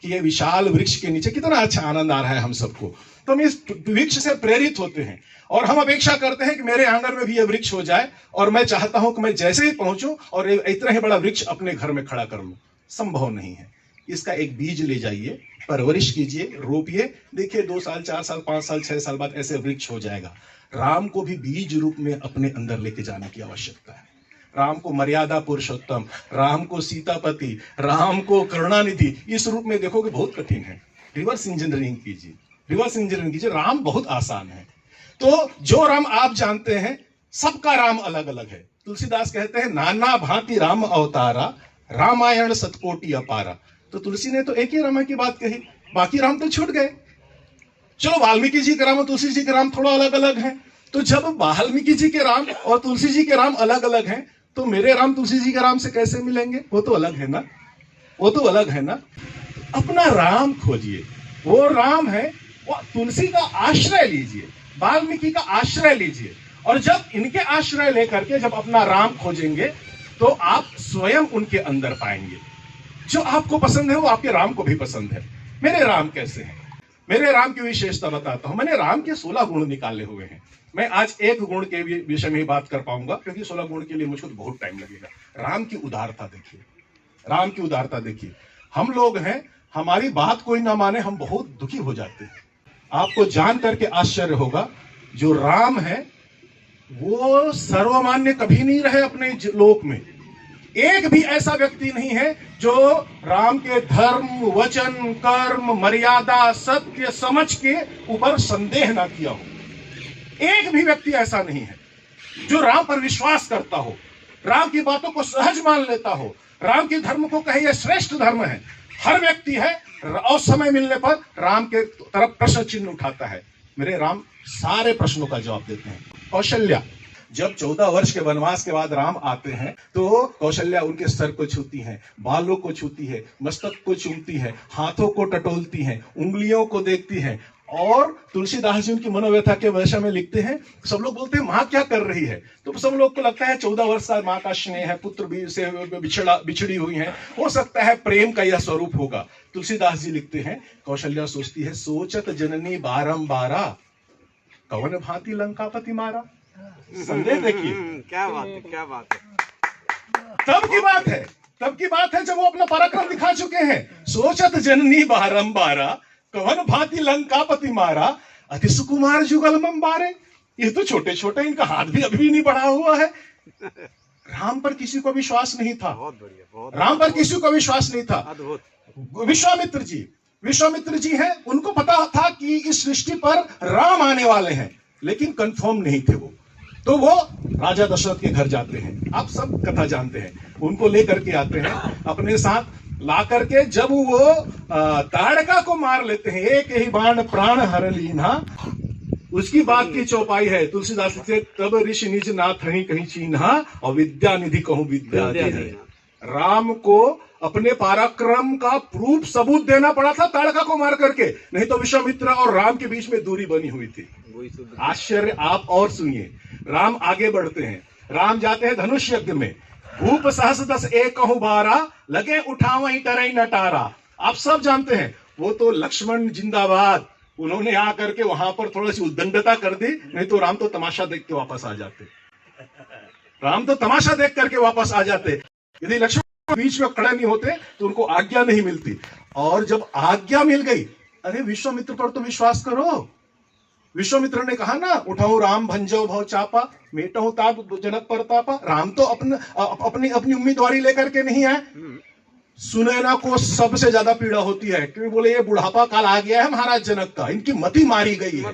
कि ये विशाल वृक्ष के नीचे कितना अच्छा आनंद आ रहा है हम सबको, तो हम इस वृक्ष से प्रेरित होते हैं और हम अपेक्षा करते हैं कि मेरे आंगन में भी ये वृक्ष हो जाए और मैं चाहता हूं कि मैं जैसे ही पहुंचूं और इतना ही बड़ा वृक्ष अपने घर में खड़ा कर लूं। संभव नहीं है। इसका एक बीज ले जाइए, परवरिश कीजिए, रोपिए, देखिए 2 साल 4 साल 5 साल 6 साल बाद ऐसे वृक्ष हो जाएगा। राम को भी बीज रूप में अपने अंदर लेके जाने की आवश्यकता है। राम को मर्यादा पुरुषोत्तम, राम को सीतापति, राम को करुणानिधि, इस रूप में देखोगे बहुत कठिन है। रिवर्स इंजीनियरिंग कीजिए, रिवर्स इंजीनियरिंग कीजिए। राम बहुत आसान है। तो जो राम आप जानते हैं, सबका राम अलग अलग है। तुलसीदास कहते हैं नाना भांति राम अवतारा, रामायण सतकोटि अपारा। तो तुलसी ने तो एक ही राम की बात कही, बाकी राम तो छूट गए। चलो वाल्मीकि जी के राम और तुलसी जी के राम थोड़ा अलग अलग हैं। तो जब वाल्मीकि जी के राम और तुलसी जी के राम अलग अलग हैं, तो मेरे राम तुलसी जी के राम से कैसे मिलेंगे? वो तो अलग है ना, वो तो अलग है ना। अपना राम खोजिए, वो राम है। वो तुलसी का आश्रय लीजिए, वाल्मीकि का आश्रय लीजिए, और जब इनके आश्रय लेकर के जब अपना राम खोजेंगे तो आप स्वयं उनके अंदर पाएंगे। जो आपको पसंद है वो आपके राम को भी पसंद है। मेरे राम कैसे हैं? मेरे राम की विशेषता बताता हूं। मैंने राम के 16 गुण निकाले हुए हैं। मैं आज एक गुण के विषय में ही बात कर पाऊंगा, क्योंकि 16 गुण के लिए मुझको बहुत टाइम लगेगा। राम की उदारता देखिए, राम की उदारता देखिए। हम लोग हैं, हमारी बात कोई ना माने हम बहुत दुखी हो जाते हैं। आपको जान करके आश्चर्य होगा, जो राम है वो सर्वमान्य कभी नहीं रहे अपने लोक में। एक भी ऐसा व्यक्ति नहीं है जो राम के धर्म, वचन, कर्म, मर्यादा, सत्य, समझ के ऊपर संदेह ना किया हो। एक भी व्यक्ति ऐसा नहीं है जो राम पर विश्वास करता हो, राम की बातों को सहज मान लेता हो, राम के धर्म को कहे यह श्रेष्ठ धर्म है। हर व्यक्ति है और समय मिलने पर राम के तरफ प्रश्न चिन्ह उठाता है। मेरे राम सारे प्रश्नों का जवाब देते हैं। कौशल्या, जब 14 वर्ष के वनवास के बाद राम आते हैं तो कौशल्या उनके सर को छूती है, बालों को छूती है, मस्तक को चूमती है, हाथों को टटोलती है, उंगलियों को देखती है। और तुलसीदास जी उनकी मनोव्यथा के विषय में लिखते हैं। सब लोग बोलते हैं माँ क्या कर रही है, तो सब लोग को लगता है 14 वर्ष का माँ का स्नेह है, पुत्र भी से बिछड़ी हुई है, हो सकता है प्रेम का यह स्वरूप होगा। तुलसीदास जी लिखते हैं, कौशल्या सोचती है, सोचत जननी बारंबारा, कवन भांति लंकापति मारा। संदेह देखिए, क्या बात है, क्या बात है। तब की बात है, तब की बात है जब वो अपना पराक्रम दिखा चुके हैं। सोचत जननी बारंबारा, कवन भांति लंकापति मारा, अति सुकुमार जुगल मंबारे। ये तो छोटे छोटे, इनका हाथ भी अभी भी नहीं बढ़ा हुआ है। राम पर किसी को विश्वास नहीं था। बहुत बढ़िया, बहुत राम पर किसी को विश्वास नहीं था। अद्भुत। विश्वामित्र जी हैं, उनको पता था कि इस सृष्टि पर राम आने वाले हैं, लेकिन कंफर्म नहीं थे वो। तो वो राजा दशरथ के घर जाते हैं। आप सब कथा जानते हैं। उनको लेकर के आते हैं अपने साथ, ला करके जब वो ताड़का को मार लेते हैं, एक ही बाण प्राण हर लीना, उसकी बात की चौपाई है तुलसीदास से, तब ऋषि निज नाथ ही कहीं चीन्हा, और विद्या निधि कहूं विद्या दे। राम को अपने पराक्रम का प्रूफ सबूत देना पड़ा था ताड़का को मार करके, नहीं तो विश्वामित्र और राम के बीच में दूरी बनी हुई थी। आश्चर्य आप और सुनिए। राम आगे बढ़ते हैं, राम जाते हैं धनुष यज्ञ में। भूप सहस 10 एक कहूं 12, लगे उठावहीं तरई नटारा। आप सब जानते हैं, वो तो लक्ष्मण जिंदाबाद, उन्होंने आकर के वहां पर थोड़ी सी उद्दंडता कर दी, नहीं तो राम तो तमाशा देख के वापस आ जाते। राम तो तमाशा देख करके वापस आ जाते। यदि लक्ष्मण बीच में खड़े नहीं होते तो उनको आज्ञा नहीं मिलती। और जब आज्ञा मिल गई, अरे विश्वामित्र पर तो विश्वास करो। विश्वामित्र ने कहा ना, उठाऊं राम भंजो भव चापा, मेटहूं ताप जनक परतापा। राम तो अपनी उम्मीदवारी लेकर के नहीं आए। सुनैना को सबसे ज्यादा पीड़ा होती है, क्योंकि बोले ये बुढ़ापा काल आ गया है महाराज जनक का, इनकी मति मारी गई है,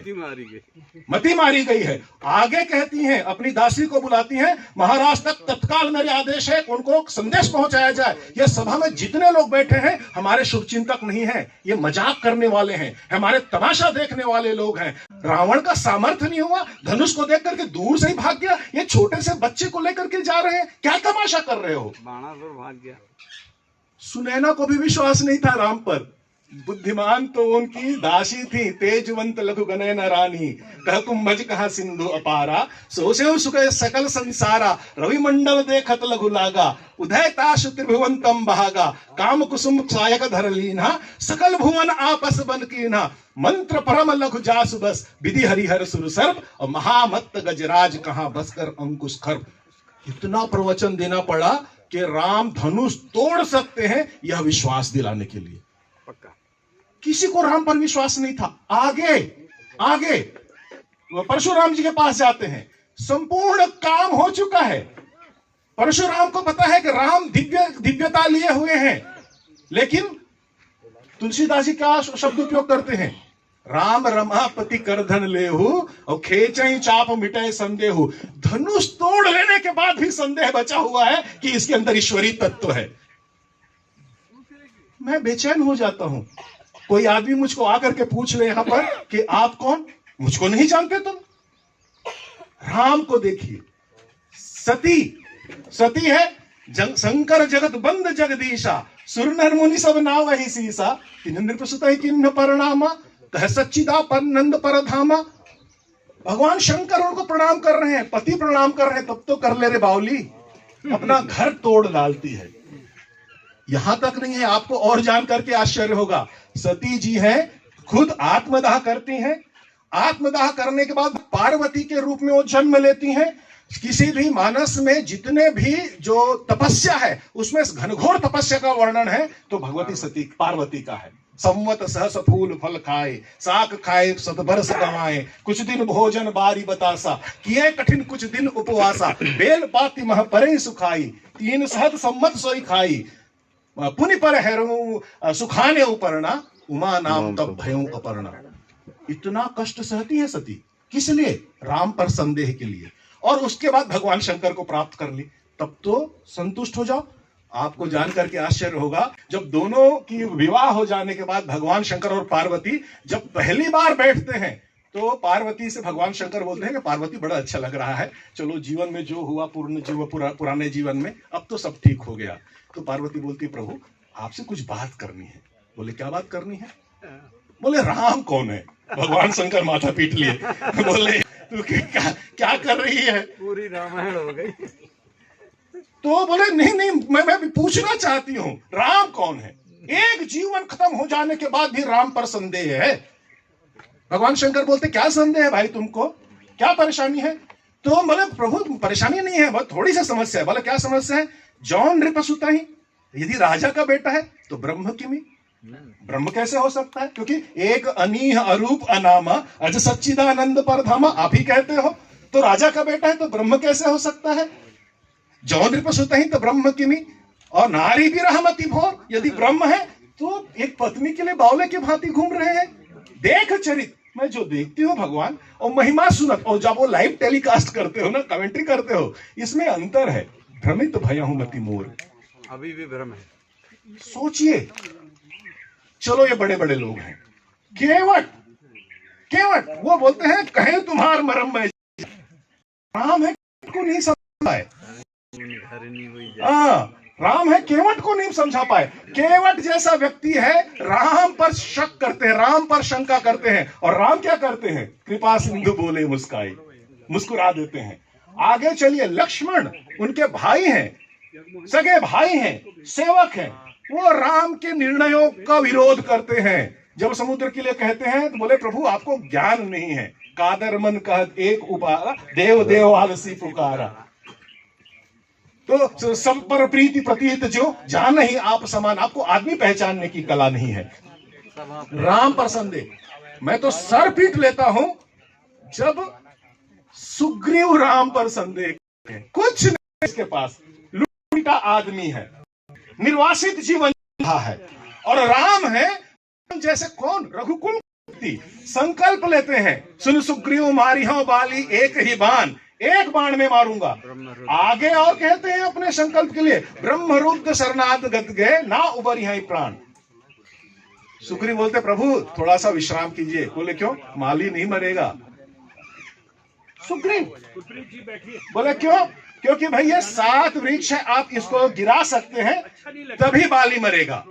मति मारी गई है। आगे कहती हैं, अपनी दासी को बुलाती हैं, महाराज तक तत्काल मेरे आदेश है उनको संदेश पहुंचाया जाए। ये सभा में जितने लोग बैठे हैं हमारे शुभचिंतक नहीं है, ये मजाक करने वाले हैं, हमारे तमाशा देखने वाले लोग हैं। रावण का सामर्थ्य नहीं हुआ, धनुष को देख करके दूर से ही भाग गया। ये छोटे से बच्चे को लेकर के जा रहे हैं, क्या तमाशा कर रहे हो? बाणासुर भाग गया। सुनैना को भी विश्वास नहीं था राम पर। बुद्धिमान तो उनकी दासी थी, तेजवंत लघु गनयन रानी, कह कुंभज कहा सिंधु अपारा, सोसे सुख सकल संसारा, रवि मंडल देखत लघु लागा, उदय ताश त्रिभुवंतम बहागा, काम कुसुम सायक धर लीना, सकल भुवन आपस बन कीना, मंत्र परम लघु जासु बस, विधि हरिहर सुर सर्प, और महामत्त गजराज कहां बसकर अंकुश खर्प। इतना प्रवचन देना पड़ा कि राम धनुष तोड़ सकते हैं, यह विश्वास दिलाने के लिए। पक्का। किसी को राम पर विश्वास नहीं था। आगे आगे वो परशुराम जी के पास जाते हैं, संपूर्ण काम हो चुका है। परशुराम को पता है कि राम दिव्यता लिए हुए हैं, लेकिन तुलसीदास जी क्या शब्द उपयोग करते हैं, राम रमापति करधन लेहु और खेचई चाप मिटाए संदेहु। धनुष तोड़ लेने के बाद भी संदेह बचा हुआ है कि इसके अंदर ईश्वरीय तत्व है। मैं बेचैन हो जाता हूं। कोई आदमी मुझको आकर के पूछ ले यहां पर कि आप कौन, मुझको नहीं जानते तुम। राम को देखिए, सती है शंकर जगत बंद जगदीशा, सुर नर मुनि सब नाव ही सीसा, नृप सुत किन्ह परनामा, कह सच्चिदा पर नंद पर धामा। भगवान शंकर उनको प्रणाम कर रहे हैं, पति प्रणाम कर रहे हैं, तब तो कर ले रे बावली, अपना घर तोड़ डालती है। यहां तक नहीं है, आपको और जान करके आश्चर्य होगा, सती जी हैं खुद आत्मदाह करती हैं। आत्मदाह करने के बाद पार्वती के रूप में वो जन्म लेती हैं। किसी भी मानस में जितने भी जो तपस्या है उसमें घनघोर तपस्या का वर्णन है तो भगवती सती पार्वती का है। संवत सहस फूल फल खाए, साक खाए सत बरस गवाए, कुछ दिन भोजन बारी बतासा, किए कठिन कुछ दिन उपवासा, बेल पाती मह परे सुखाई, 3 सहत सम्मत सोई खाई, पुनि पर हैरू सुखाने उपरना, उमा नाम तब भयऊ अपर्णा। इतना कष्ट सहती है सती, किस लिए? राम पर संदेह के लिए। और उसके बाद भगवान शंकर को प्राप्त कर ली, तब तो संतुष्ट हो जाओ। आपको जानकर के आश्चर्य होगा, जब दोनों की विवाह हो जाने के बाद भगवान शंकर और पार्वती जब पहली बार बैठते हैं तो पार्वती से भगवान शंकर बोलते हैं कि पार्वती बड़ा अच्छा लग रहा है, चलो जीवन में जो हुआ पुराने जीवन में अब तो सब ठीक हो गया। तो पार्वती बोलती, प्रभु आपसे कुछ बात करनी है। बोले क्या बात करनी है? बोले राम कौन है? भगवान शंकर माथा पीट लिए, बोले तू क्या कर रही है? पूरी रामायण हो गई। तो बोले नहीं मैं पूछना चाहती हूँ राम कौन है? एक जीवन खत्म हो जाने के बाद भी राम पर संदेह है। भगवान शंकर बोलते क्या संदेह है भाई तुमको, क्या परेशानी है? तो बोले प्रभु परेशानी नहीं है, बहुत थोड़ी सी समस्या है। बोले क्या समस्या है? जौन नृपसुता ही यदि राजा का बेटा है तो ब्रह्म किमी, ब्रह्म कैसे हो सकता है? क्योंकि एक अनीह अरूप अनामा अज सच्चिदानंद परधामा आप ही कहते हो, तो राजा का बेटा है तो ब्रह्म कैसे हो सकता है? जौ नृपसुता ही तो ब्रह्म किमी, और नारी भी रहमति भोर, यदि ब्रह्म है तो एक पत्नी के लिए बावले की भांति घूम रहे हैं। देख चरित, मैं जो देखती हूँ भगवान और महिमा सुनत, और जब वो लाइव टेलीकास्ट करते हो ना, कमेंट्री करते हो, इसमें अंतर है। भ्रमित भयहु मति मोर, अभी भी भ्रम है। सोचिए, चलो ये बड़े बड़े लोग हैं, केवट वो बोलते हैं कहे तुम्हार मरम में राम है को नहीं समझ पाए। राम है केवट को नहीं समझा पाए। केवट जैसा व्यक्ति है राम पर शक करते हैं, राम पर शंका करते हैं, और राम क्या करते हैं? कृपा सिंधु बोले मुस्काई, मुस्कुरा देते हैं। आगे चलिए, लक्ष्मण उनके भाई हैं, सगे भाई हैं, सेवक हैं, वो राम के निर्णयों का विरोध करते हैं। जब समुद्र के लिए कहते हैं तो बोले प्रभु आपको ज्ञान नहीं है, कादर मन कहत एक उपारा, देव देव आलसी पुकारा। तो सब पर प्रीति प्रतीत जो जान ही आप समान, आपको आदमी पहचानने की कला नहीं है। राम पर संदेह, मैं तो सर पीट लेता हूं जब सुग्रीव राम पर संदेह, कुछ नहीं इसके पास, लूटा आदमी है, निर्वासित जीवन है, और राम है जैसे कौन? रघुकुल संकल्प लेते हैं, सुन सुग्रीव मारी हो बाली एक ही बाण, एक बाण में मारूंगा। आगे और कहते हैं अपने संकल्प के लिए, ब्रह्मरुद्र शरणागत गत गए ना उबर यहीं प्राण। सुग्रीव बोलते प्रभु थोड़ा सा विश्राम कीजिए। बोले क्यों? माली नहीं मरेगा। सुग्रीव बोले क्यों? क्योंकि भाई ये 7 वृक्ष है, आप इसको गिरा सकते हैं तभी बाली मरेगा।